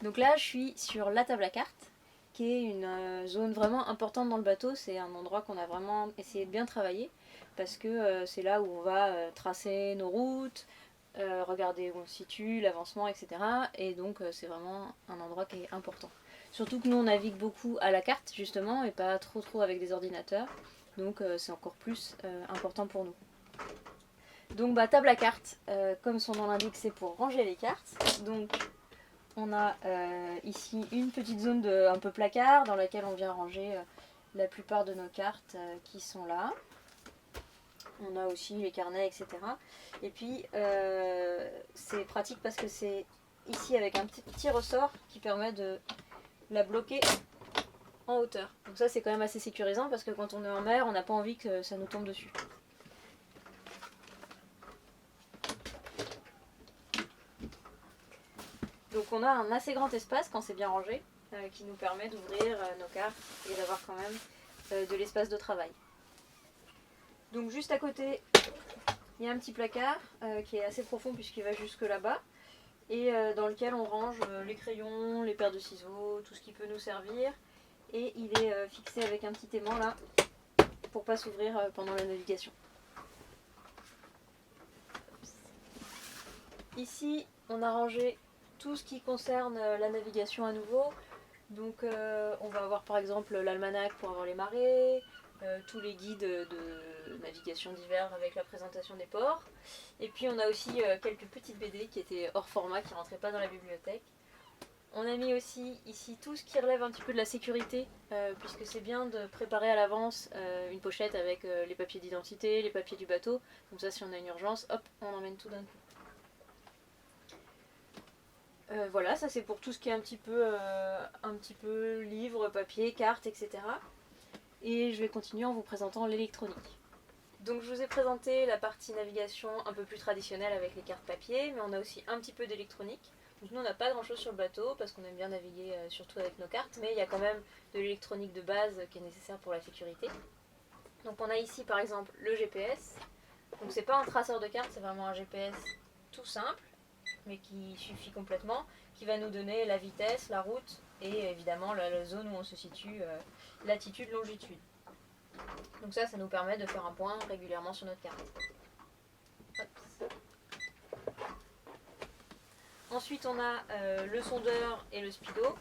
Donc là, je suis sur la table à cartes, qui est une zone vraiment importante dans le bateau. C'est un endroit qu'on a vraiment essayé de bien travailler, parce que c'est là où on va tracer nos routes, regarder où on se situe, l'avancement, etc. Et donc c'est vraiment un endroit qui est important. Surtout que nous on navigue beaucoup à la carte justement et pas trop avec des ordinateurs. Donc c'est encore plus important pour nous. Donc bah, table à cartes, comme son nom l'indique, c'est pour ranger les cartes. Donc on a ici une petite zone un peu placard dans laquelle on vient ranger la plupart de nos cartes qui sont là. On a aussi les carnets, etc. Et puis c'est pratique parce que c'est ici avec un petit ressort qui permet de la bloquer en hauteur. Donc ça c'est quand même assez sécurisant parce que quand on est en mer, on n'a pas envie que ça nous tombe dessus. Donc on a un assez grand espace quand c'est bien rangé qui nous permet d'ouvrir nos cartes et d'avoir quand même de l'espace de travail. Donc juste à côté, il y a un petit placard qui est assez profond puisqu'il va jusque là-bas et dans lequel on range les crayons, les paires de ciseaux, tout ce qui peut nous servir. Et il est fixé avec un petit aimant là pour pas s'ouvrir pendant la navigation. Ici, on a rangé tout ce qui concerne la navigation à nouveau. Donc on va avoir par exemple l'almanach pour avoir les marées, tous les guides de navigation d'hiver avec la présentation des ports. Et puis on a aussi quelques petites BD qui étaient hors format, qui ne rentraient pas dans la bibliothèque. On a mis aussi ici tout ce qui relève un petit peu de la sécurité, puisque c'est bien de préparer à l'avance une pochette avec les papiers d'identité, les papiers du bateau. Comme ça, si on a une urgence, hop, on emmène tout d'un coup. Voilà, ça c'est pour tout ce qui est un petit peu livre, papier, cartes, etc. Et je vais continuer en vous présentant l'électronique. Donc je vous ai présenté la partie navigation un peu plus traditionnelle avec les cartes papier, mais on a aussi un petit peu d'électronique. Donc nous on n'a pas grand chose sur le bateau parce qu'on aime bien naviguer surtout avec nos cartes, mais il y a quand même de l'électronique de base qui est nécessaire pour la sécurité. Donc on a ici par exemple le GPS. Donc c'est pas un traceur de cartes, c'est vraiment un GPS tout simple, mais qui suffit complètement, qui va nous donner la vitesse, la route et évidemment la zone où on se situe, latitude, longitude. Donc ça nous permet de faire un point régulièrement sur notre carte. Hop. Ensuite on a le sondeur et le speedo.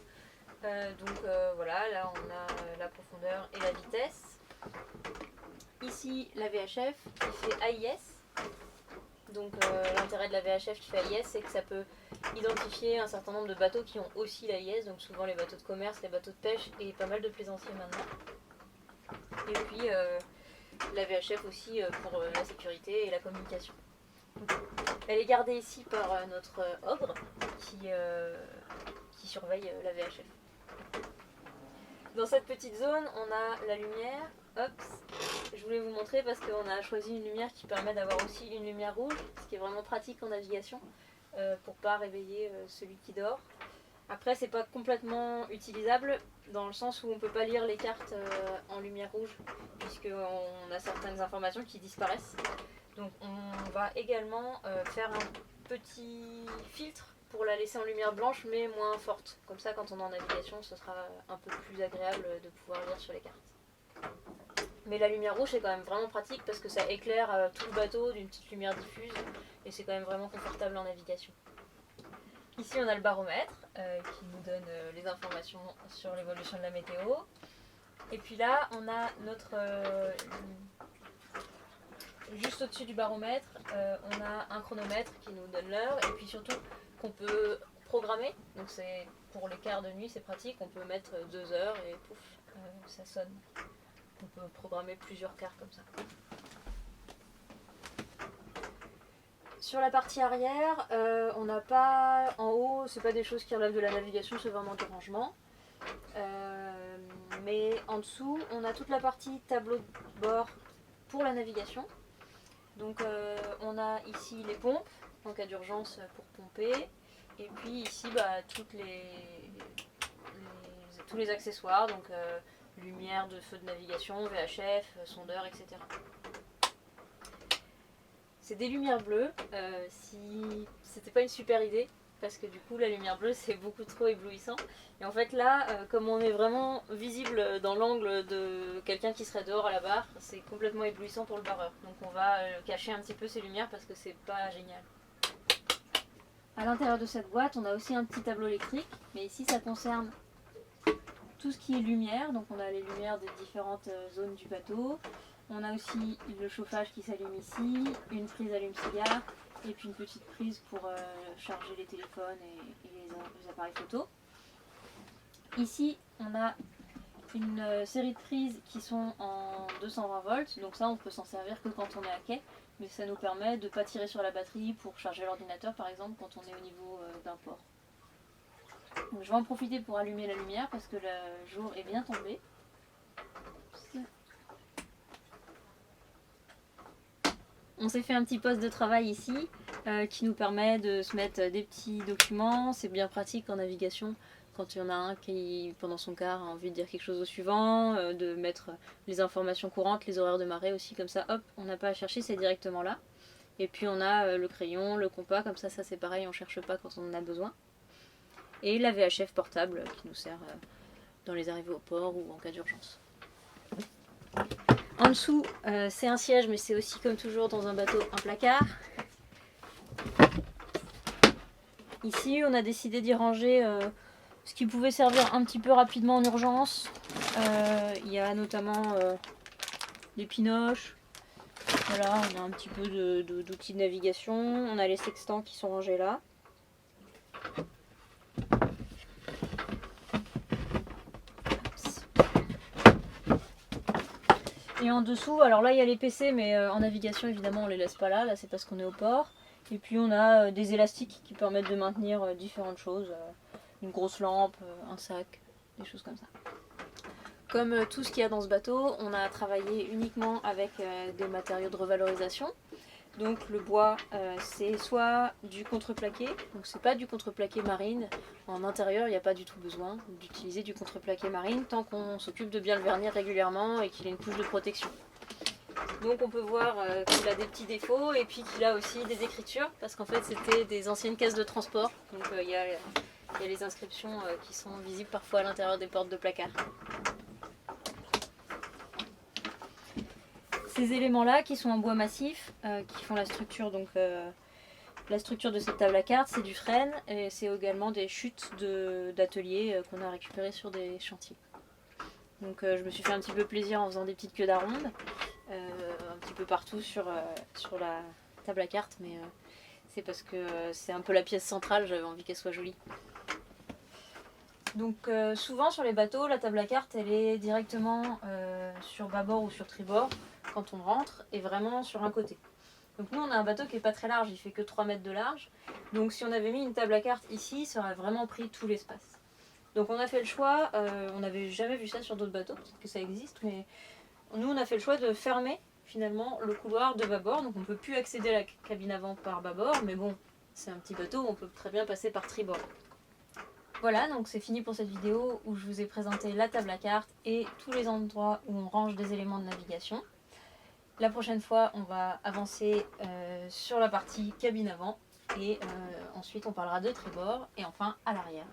Voilà, là on a la profondeur et la vitesse. Ici la VHF qui fait AIS. Donc l'intérêt de la VHF qui fait AIS, c'est que ça peut identifier un certain nombre de bateaux qui ont aussi l'AIS, donc souvent les bateaux de commerce, les bateaux de pêche et pas mal de plaisanciers maintenant. Et puis la VHF aussi pour la sécurité et la communication. Elle est gardée ici par notre ogre qui surveille la VHF. Dans cette petite zone, on a la lumière. Hop, je voulais vous montrer parce qu'on a choisi une lumière qui permet d'avoir aussi une lumière rouge, ce qui est vraiment pratique en navigation pour pas réveiller celui qui dort. Après, c'est pas complètement utilisable dans le sens où on peut pas lire les cartes en lumière rouge puisqu'on a certaines informations qui disparaissent. Donc on va également faire un petit filtre pour la laisser en lumière blanche mais moins forte. Comme ça, quand on est en navigation, ce sera un peu plus agréable de pouvoir lire sur les cartes. Mais la lumière rouge est quand même vraiment pratique parce que ça éclaire tout le bateau d'une petite lumière diffuse et c'est quand même vraiment confortable en navigation. Ici on a le baromètre qui nous donne les informations sur l'évolution de la météo. Et puis là on a notre... juste au-dessus du baromètre, on a un chronomètre qui nous donne l'heure et puis surtout qu'on peut programmer. Donc c'est pour les quarts de nuit, c'est pratique, on peut mettre 2 heures et pouf, ça sonne. On peut programmer plusieurs quarts comme ça. Sur la partie arrière, on n'a pas en haut, c'est pas des choses qui relèvent de la navigation, c'est vraiment du rangement. Mais en dessous, on a toute la partie tableau de bord pour la navigation. Donc on a ici les pompes, en cas d'urgence pour pomper. Et puis ici, tous les accessoires, donc lumière de feu de navigation, VHF, sondeur, etc. C'est des lumières bleues. Si c'était pas une super idée, parce que du coup la lumière bleue c'est beaucoup trop éblouissant. Et en fait là, comme on est vraiment visible dans l'angle de quelqu'un qui serait dehors à la barre, c'est complètement éblouissant pour le barreur. Donc on va cacher un petit peu ces lumières parce que c'est pas génial. À l'intérieur de cette boîte, on a aussi un petit tableau électrique, mais ici ça concerne tout ce qui est lumière. Donc on a les lumières des différentes zones du bateau. On a aussi le chauffage qui s'allume ici, une prise allume-cigare et puis une petite prise pour charger les téléphones et les appareils photo. Ici, on a une série de prises qui sont en 220 volts, donc ça on peut s'en servir que quand on est à quai, mais ça nous permet de ne pas tirer sur la batterie pour charger l'ordinateur par exemple quand on est au niveau d'un port. Donc, je vais en profiter pour allumer la lumière parce que le jour est bien tombé. On s'est fait un petit poste de travail ici qui nous permet de se mettre des petits documents. C'est bien pratique en navigation quand il y en a un qui, pendant son quart, a envie de dire quelque chose au suivant, de mettre les informations courantes, les horaires de marée aussi, comme ça, hop, on n'a pas à chercher, c'est directement là. Et puis on a le crayon, le compas, comme ça c'est pareil, on ne cherche pas quand on en a besoin. Et la VHF portable qui nous sert dans les arrivées au port ou en cas d'urgence. En dessous, c'est un siège, mais c'est aussi comme toujours dans un bateau, un placard. Ici, on a décidé d'y ranger ce qui pouvait servir un petit peu rapidement en urgence. Il y a notamment des pinoches. Voilà, on a un petit peu d'outils de navigation. On a les sextants qui sont rangés là. Et en dessous, alors là il y a les PC, mais en navigation évidemment on les laisse pas là, là c'est parce qu'on est au port. Et puis on a des élastiques qui permettent de maintenir différentes choses, une grosse lampe, un sac, des choses comme ça. Comme tout ce qu'il y a dans ce bateau, on a travaillé uniquement avec des matériaux de revalorisation. Donc le bois c'est soit du contreplaqué, donc c'est pas du contreplaqué marine. En intérieur il n'y a pas du tout besoin d'utiliser du contreplaqué marine tant qu'on s'occupe de bien le vernir régulièrement et qu'il ait une couche de protection. Donc on peut voir qu'il a des petits défauts et puis qu'il a aussi des écritures parce qu'en fait c'était des anciennes caisses de transport. Donc il y a les inscriptions qui sont visibles parfois à l'intérieur des portes de placard. Ces éléments-là qui sont en bois massif, qui font la structure, donc, la structure de cette table à cartes, c'est du frêne et c'est également des chutes d'ateliers qu'on a récupérées sur des chantiers. Donc je me suis fait un petit peu plaisir en faisant des petites queues d'aronde, un petit peu partout sur la table à cartes, mais c'est parce que c'est un peu la pièce centrale, j'avais envie qu'elle soit jolie. Donc souvent sur les bateaux, la table à cartes elle est directement sur bâbord ou sur tribord quand on rentre et vraiment sur un côté. Donc nous on a un bateau qui est pas très large, il fait que 3 mètres de large. Donc si on avait mis une table à cartes ici, ça aurait vraiment pris tout l'espace. Donc on a fait le choix, on n'avait jamais vu ça sur d'autres bateaux, peut-être que ça existe, mais nous on a fait le choix de fermer finalement le couloir de bâbord. Donc on ne peut plus accéder à la cabine avant par bâbord, mais bon, c'est un petit bateau, on peut très bien passer par tribord. Voilà, donc c'est fini pour cette vidéo où je vous ai présenté la table à cartes et tous les endroits où on range des éléments de navigation. La prochaine fois, on va avancer sur la partie cabine avant et ensuite on parlera de tribord et enfin à l'arrière.